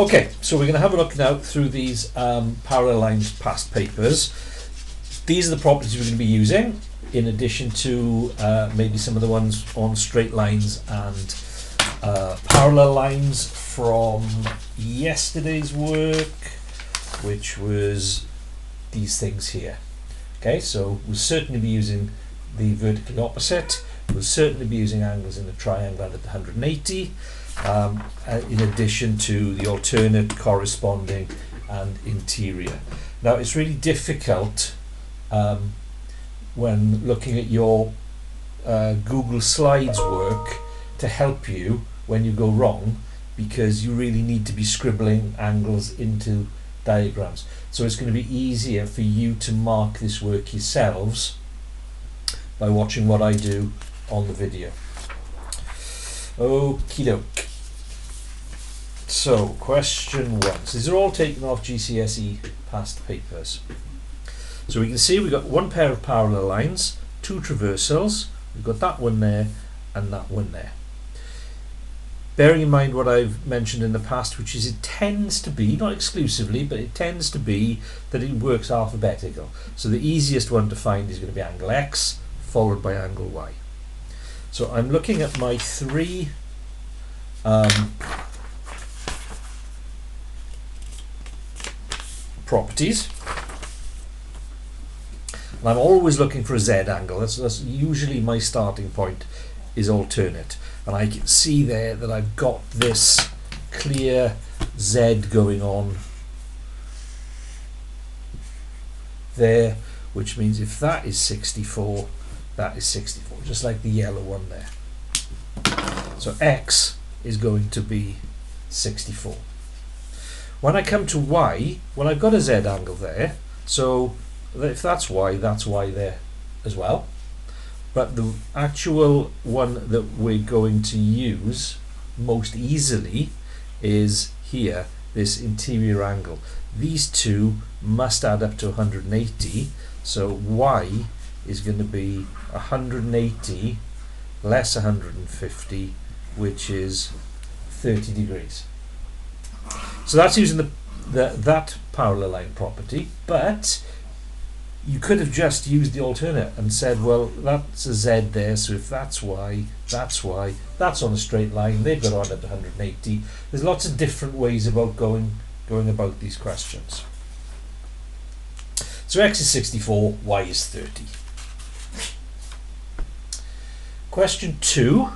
Okay, so we're going to have a look now through these parallel lines past papers. These are the properties we're going to be using, in addition to maybe some of the ones on straight lines and parallel lines from yesterday's work, which was these things here. Okay, so we'll certainly be using the vertically opposite. We'll certainly be using angles in the triangle at 180, in addition to the alternate, corresponding, and interior. Now, it's really difficult when looking at your Google Slides work to help you when you go wrong, because you really need to be scribbling angles into diagrams. So it's going to be easier for you to mark this work yourselves by watching what I do on the video. Okie doke. So, question 1. So these are all taken off GCSE past papers. So we can see we've got one pair of parallel lines, two traversals, we've got that one there and that one there. Bearing in mind what I've mentioned in the past, which is it tends to be, not exclusively, but it tends to be that it works alphabetical. So the easiest one to find is going to be angle X, followed by angle Y. So I'm looking at my three properties. And I'm always looking for a Z angle. That's usually my starting point, is alternate. And I can see there that I've got this clear Z going on there, which means if that is 64, that is 64, just like the yellow one there. So X is going to be 64. When I come to Y, well, I've got a Z angle there, so if that's Y there as well. But the actual one that we're going to use most easily is here, this interior angle. These two must add up to 180, so Y is going to be 180 less 150, which is 30 degrees. So that's using that parallel line property, but you could have just used the alternate and said, well, that's a Z there, so if that's Y, that's Y, that's on a straight line, they've got to add up to 180. There's lots of different ways about going about these questions. So X is 64, Y is 30. Question 2.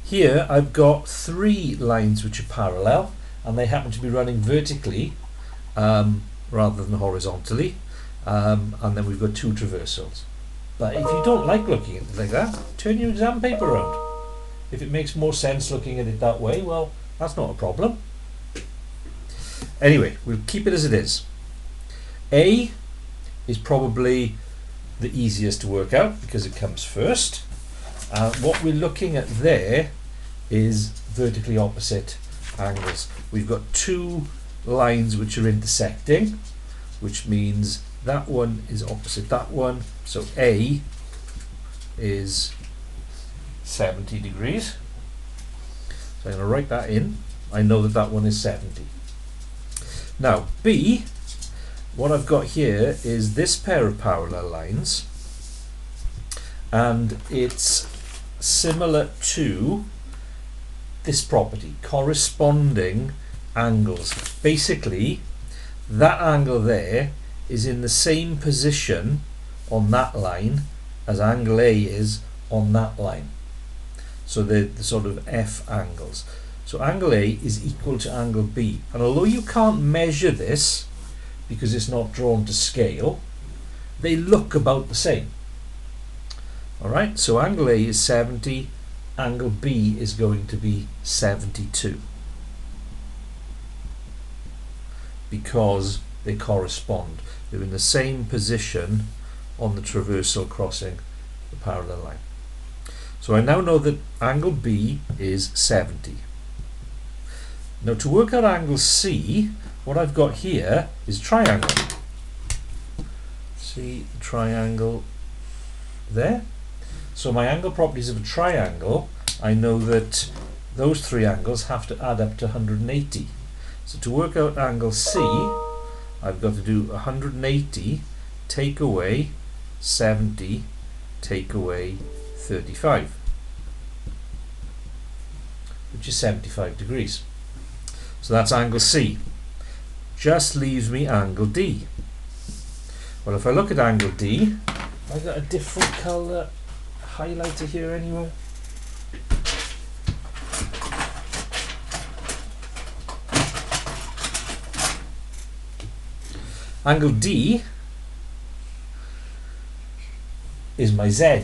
Here I've got three lines which are parallel, and they happen to be running vertically rather than horizontally. And then we've got two traversals. But if you don't like looking at it like that, turn your exam paper around. If it makes more sense looking at it that way, well, that's not a problem. Anyway, we'll keep it as it is. A is probably the easiest to work out because it comes first. What we're looking at there is vertically opposite angles. We've got two lines which are intersecting, which means that one is opposite that one, so A is 70 degrees. So I'm going to write that in. I know that that one is 70. Now B, what I've got here is this pair of parallel lines, and it's similar to this property, corresponding angles. Basically, that angle there is in the same position on that line as angle A is on that line. So they're the sort of F angles. So angle A is equal to angle B. And although you can't measure this because it's not drawn to scale, they look about the same. Alright, so angle A is 70, angle B is going to be 72. Because they correspond. They're in the same position on the traversal crossing the parallel line. So I now know that angle B is 70. Now to work out angle C, what I've got here is a triangle. See the triangle there? So my angle properties of a triangle, I know that those three angles have to add up to 180. So to work out angle C, I've got to do 180 take away 70 take away 35, which is 75 degrees. So that's angle C. Just leaves me angle D. Well, if I look at angle D, I've got a different colour highlighter here anymore. Angle D is my Z.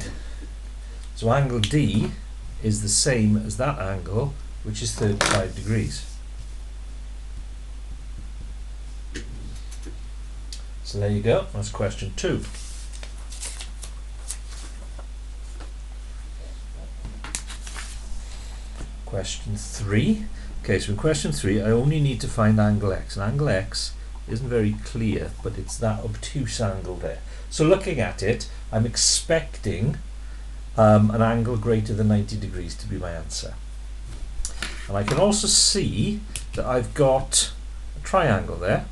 So angle D is the same as that angle, which is 35 degrees. So there you go, that's question 2. Question 3. Okay, so in question 3 I only need to find angle X, and angle X isn't very clear, but it's that obtuse angle there. So looking at it, I'm expecting an angle greater than 90 degrees to be my answer. And I can also see that I've got a triangle there.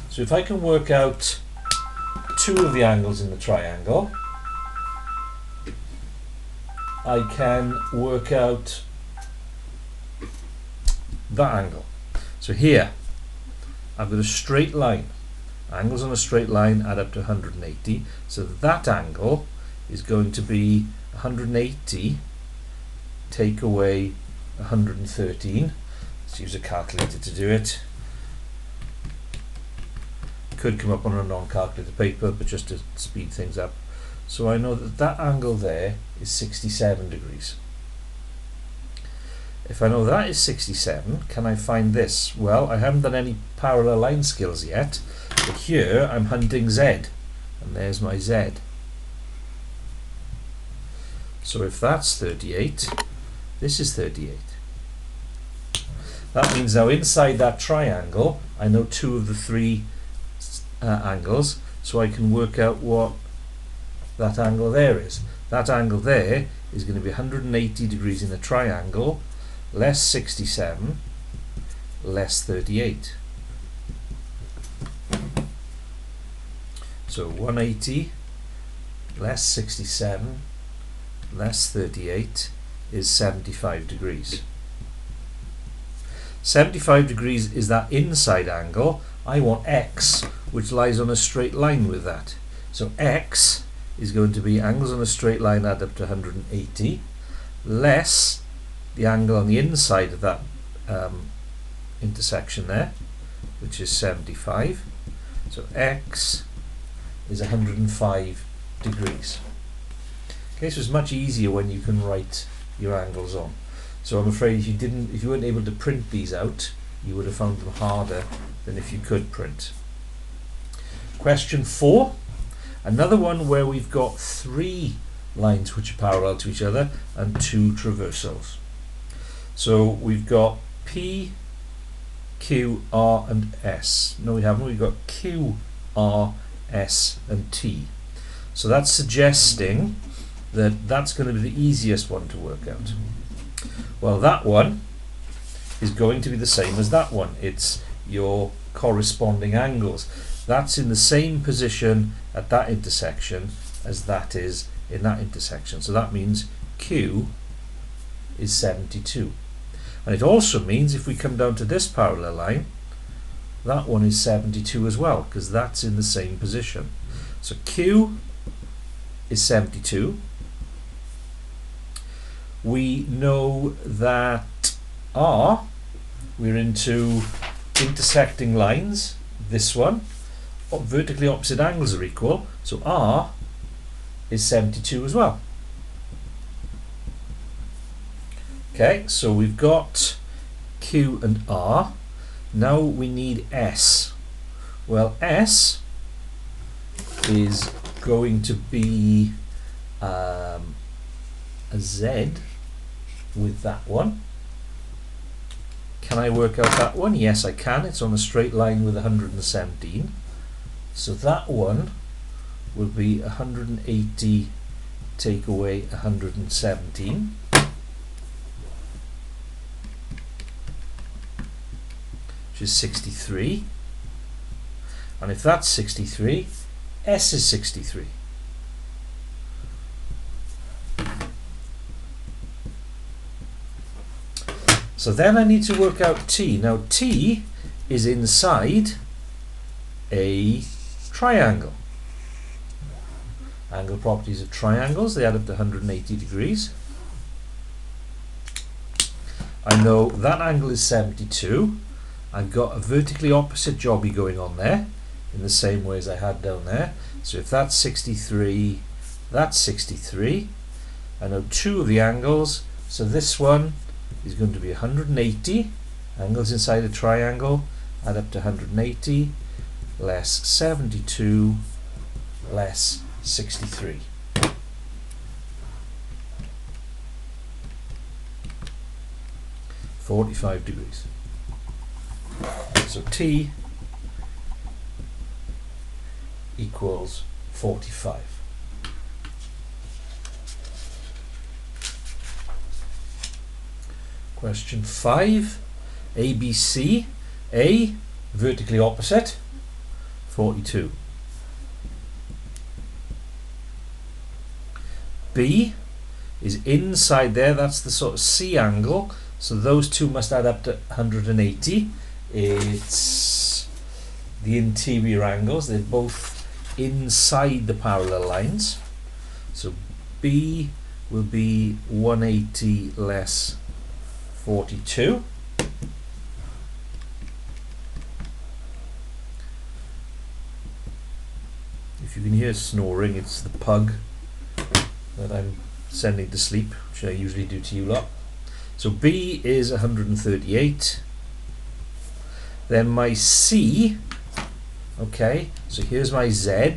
So if I can work out 2 of the angles in the triangle, I can work out that angle. So here I've got a straight line. Angles on a straight line add up to 180. So that angle is going to be 180 take away 113. Let's use a calculator to do it. Could come up on a non-calculator paper, but just to speed things up. So I know that that angle there is 67 degrees. If I know that is 67, can I find this? Well, I haven't done any parallel line skills yet, but here I'm hunting Z, and there's my Z. So if that's 38, this is 38. That means now inside that triangle, I know 2 of the 3 angles, so I can work out what that angle there is. That angle there is going to be 180 degrees in a triangle, less 67, less 38. So 180 less 67 less 38 is 75 degrees. 75 degrees is that inside angle. I want X, which lies on a straight line with that. So X is going to be angles on a straight line add up to 180 less the angle on the inside of that intersection there, which is 75. So X is 105 degrees. Okay, so it's much easier when you can write your angles on. So I'm afraid if you weren't able to print these out, you would have found them harder than if you could print. Question 4, another one where we've got 3 lines which are parallel to each other and 2 traversals. So we've got P, Q, R and S. No, we haven't. We've got Q, R, S and T. So that's suggesting that that's going to be the easiest one to work out. Well, that one is going to be the same as that one. It's your corresponding angles. That's in the same position at that intersection as that is in that intersection. So that means Q is 72. And it also means if we come down to this parallel line, that one is 72 as well, because that's in the same position. So Q is 72. We know that R, we're into intersecting lines. This one, vertically opposite angles are equal, so R is 72 as well. Okay, so we've got Q and R. Now we need S. Well, S is going to be a Z with that one. Can I work out that one? Yes, I can. It's on a straight line with 117. So that one will be 180 take away 117. which is 63. And if that's 63, S is 63. So then I need to work out T. Now T is inside a triangle. Angle properties of triangles, they add up to 180 degrees. I know that angle is 72. I've got a vertically opposite jobby going on there in the same way as I had down there. So if that's 63, that's 63. I know two of the angles, so this one is going to be 180. Angles inside a triangle add up to 180 less 72 less 63. .45 degrees. So T equals 45. Question 5. ABC. A, vertically opposite, 42. B is inside there, that's the sort of C angle, so those two must add up to 180. It's the interior angles, they're both inside the parallel lines. So B will be 180 less 42. If you can hear snoring, it's the pug that I'm sending to sleep, which I usually do to you lot. So B is 138. Then my C, okay, so here's my Z.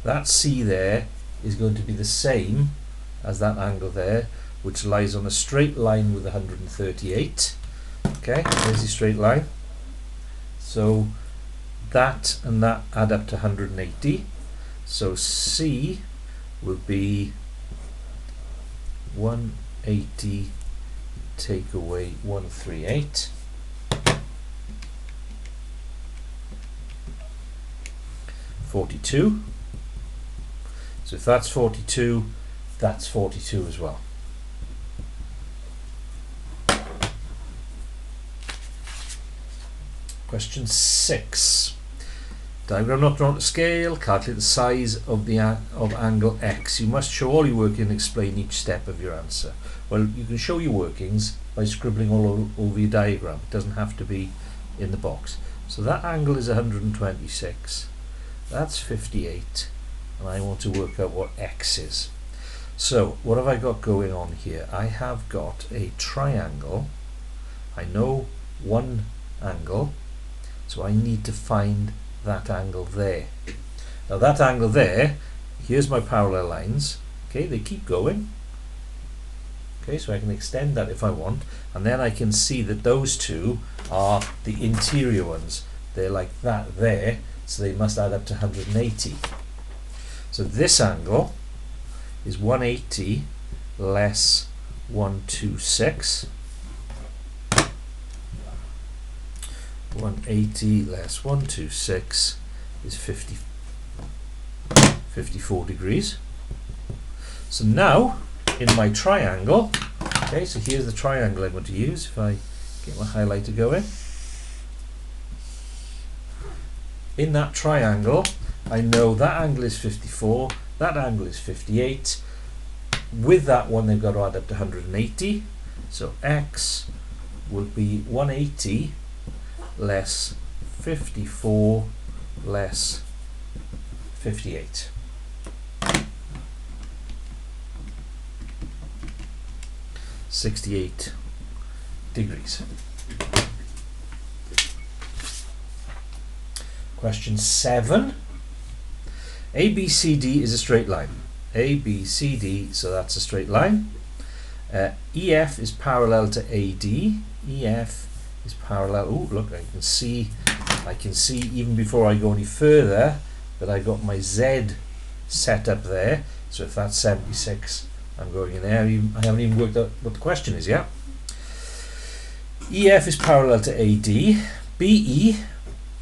That C there is going to be the same as that angle there, which lies on a straight line with 138. Okay, there's the straight line. So that and that add up to 180. So C will be 180 take away 138. .42. So if that's 42, that's 42 as well. Question 6. Diagram not drawn to scale. Calculate the size of the angle X. You must show all your working and explain each step of your answer. Well, you can show your workings by scribbling all over your diagram. It doesn't have to be in the box. So that angle is 126. That's 58. And I want to work out what X is. So what have I got going on here? I have got a triangle. I know one angle, so I need to find that angle there. Now that angle there, here's my parallel lines. Okay, they keep going. Okay, so I can extend that if I want, and then I can see that those two are the interior ones. They're like that there, so they must add up to 180. So this angle is 180 less 126. 180 less 126 is 54 degrees. So now in my triangle, okay, so here's the triangle I'm going to use. If I get my highlighter going, in that triangle I know that angle is 54, that angle is 58. With that one they've got to add up to 180, so X would be 180 less 54 less 58. .68 degrees. Question 7. ABCD is a straight line. ABCD, so that's a straight line. EF is parallel to AD. EF is parallel. Oh, look, I can see even before I go any further that I got my Z set up there. So if that's 76, I'm going in there. I haven't even worked out what the question is yet. EF is parallel to AD. BE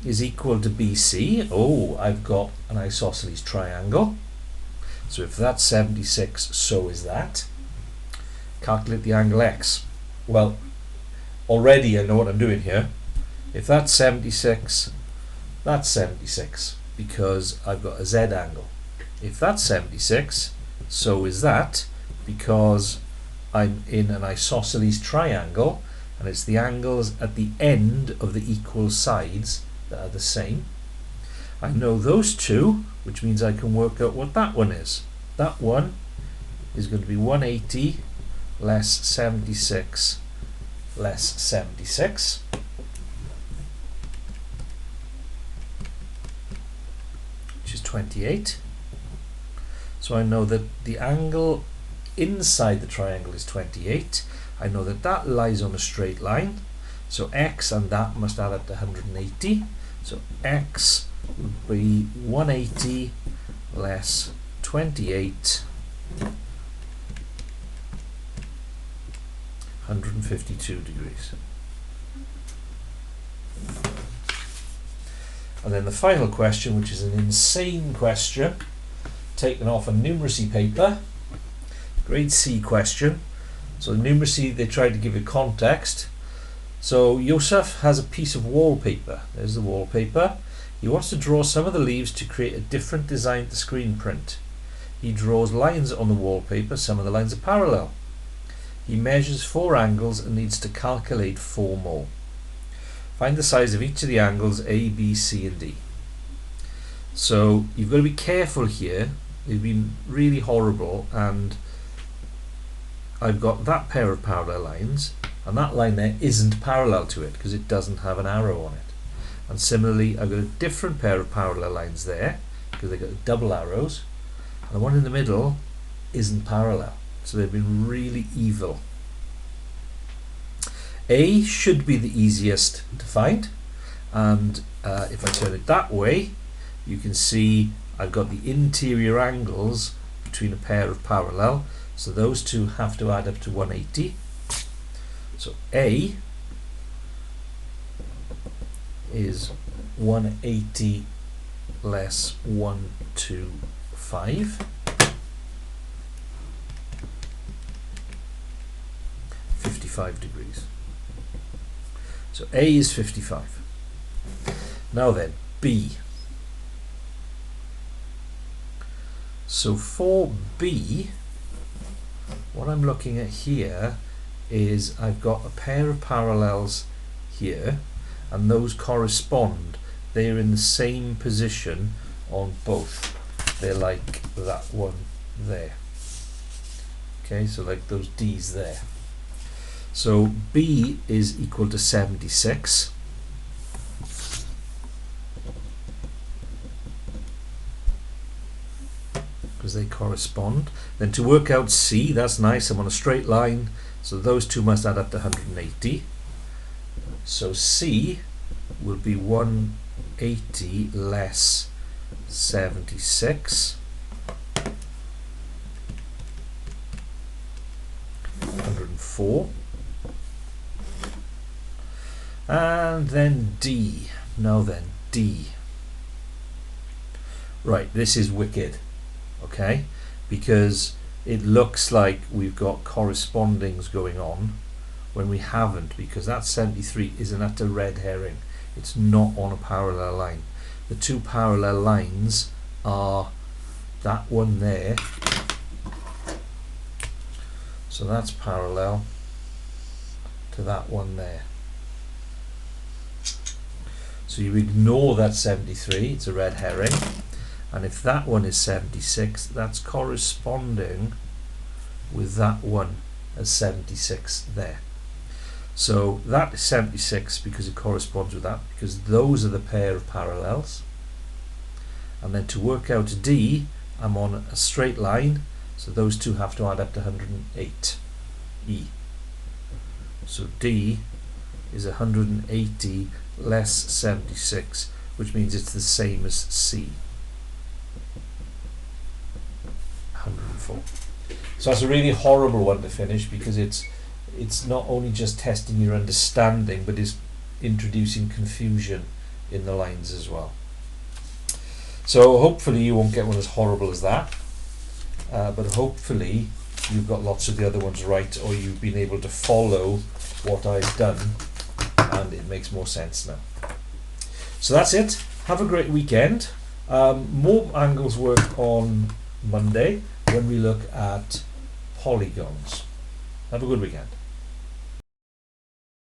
is equal to BC. Oh, I've got an isosceles triangle. So if that's 76, so is that. Calculate the angle X. Well, already I know what I'm doing here. If that's 76, that's 76, because I've got a Z angle. If that's 76, so is that, because I'm in an isosceles triangle, and it's the angles at the end of the equal sides that are the same. I know those two, which means I can work out what that one is. That one is going to be 180 less 76 less 76. Which is 28. So I know that the angle inside the triangle is 28. I know that that lies on a straight line. So X and that must add up to 180. So X would be 180 less 28, 152 degrees. And then the final question, which is an insane question, taken off a numeracy paper, grade C question. So the numeracy, they tried to give you context. So Yosef has a piece of wallpaper. There's the wallpaper. He wants to draw some of the leaves to create a different design to screen print. He draws lines on the wallpaper. Some of the lines are parallel. He measures 4 angles and needs to calculate 4 more. Find the size of each of the angles A, B, C and D. So you've got to be careful here. They've been really horrible, and I've got that pair of parallel lines, and that line there isn't parallel to it because it doesn't have an arrow on it. And similarly, I've got a different pair of parallel lines there because they've got double arrows, and the one in the middle isn't parallel. So they've been really evil. A should be the easiest to find, and if I turn it that way, you can see I've got the interior angles between a pair of parallel, so those two have to add up to 180. So A is 180 less 125. 55 degrees. So A is 55. Now then, B. So for B, what I'm looking at here is I've got a pair of parallels here, and those correspond. They're in the same position on both. They're like that one there. Okay, so like those D's there. So B is equal to 76. Because they correspond. Then to work out C, that's nice, I'm on a straight line, so those two must add up to 180. So C will be 180 less 76. 104. And then D. Now then, D. Right, this is wicked, okay? Because it looks like we've got correspondings going on when we haven't, because that 73 is an utter red herring. It's not on a parallel line. The two parallel lines are that one there. So that's parallel to that one there. So you ignore that 73, it's a red herring. And if that one is 76, that's corresponding with that one as 76 there. So that is 76 because it corresponds with that, because those are the pair of parallels. And then to work out D, I'm on a straight line, so those two have to add up to 108. E. So D is 180 less 76, which means it's the same as C. 104. So that's a really horrible one to finish because it's it's not only just testing your understanding, but is introducing confusion in the lines as well. So hopefully you won't get one as horrible as that, but hopefully you've got lots of the other ones right, or you've been able to follow what I've done and it makes more sense now. So that's it. Have a great weekend. More angles work on Monday when we look at polygons. Have a good weekend.